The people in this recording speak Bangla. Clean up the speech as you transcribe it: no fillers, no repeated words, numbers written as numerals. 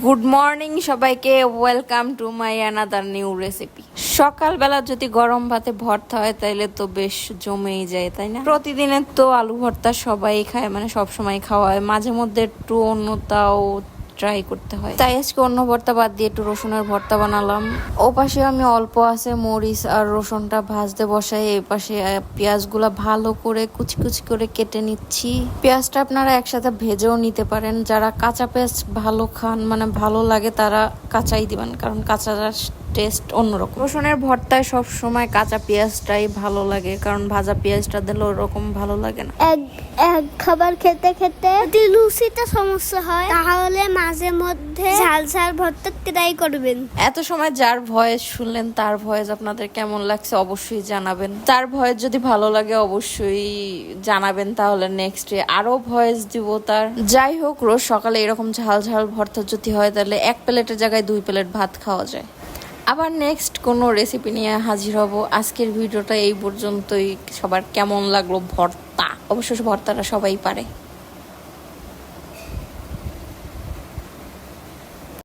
গুড মর্নিং সবাইকে, welcome to my another new recipe. সকালবেলা যদি গরম ভাতে ভর্তা হয় তাইলে তো বেশ জমেই যায়, তাই না? প্রতিদিনের তো আলু ভর্তা সবাই খায়, মানে সব সময় খাওয়া হয়, মাঝে মধ্যে একটু অন্যটাও ট্রাই করতে হয়। তাই আজকে অন্য ভর্তা বাদ দিয়ে একটু রসুনের ভর্তা বানালাম। ও পাশে আমি অল্প আছে মরিচ আর রসুনটা ভাজতে বসাই, এই পাশে পেঁয়াজগুলা ভালো করে কুচি কুচি করে কেটে নিচ্ছি। পেঁয়াজটা আপনারা একসাথে ভেজেও নিতে পারেন, যারা কাঁচা পেঁয়াজ ভালো খান, মানে ভালো লাগে, তারা কাঁচাই দিবেন, কারণ কাঁচা টেস্ট অন্যরকম। রসুনের ভর্তায় সব সময় কাঁচা পেঁয়াজটাই ভালো লাগে, কারণ ভাজা পেঁয়াজটা দিলে ওরকম ভালো লাগে না। এক এক খাবার খেতে খেতে যদি লুচিতে সমস্যা হয় তাহলে মাঝে মধ্যে ঝাল ঝাল ভর্তা ট্রাই করবেন। এত সময় যার ভয়েস শুনলেন, তার ভয়েস আপনাদের কেমন লাগছে অবশ্যই জানাবেন। তার ভয়েস যদি ভালো লাগে অবশ্যই জানাবেন, তাহলে নেক্সট ডে আরো ভয়েস দিব তার। যাই হোক, রোজ সকালে এরকম ঝাল ঝাল ভর্তা যদি হয় তাহলে এক প্লেটের জায়গায় 2 প্লেট ভাত খাওয়া যায়। আবার নেক্সট কোনো রেসিপি নিয়ে হাজির হব। আজকের ভিডিওটা এই পর্যন্তই। সবার কেমন লাগলো ভর্তা? অবশ্যই ভর্তাটা সবাই পারে।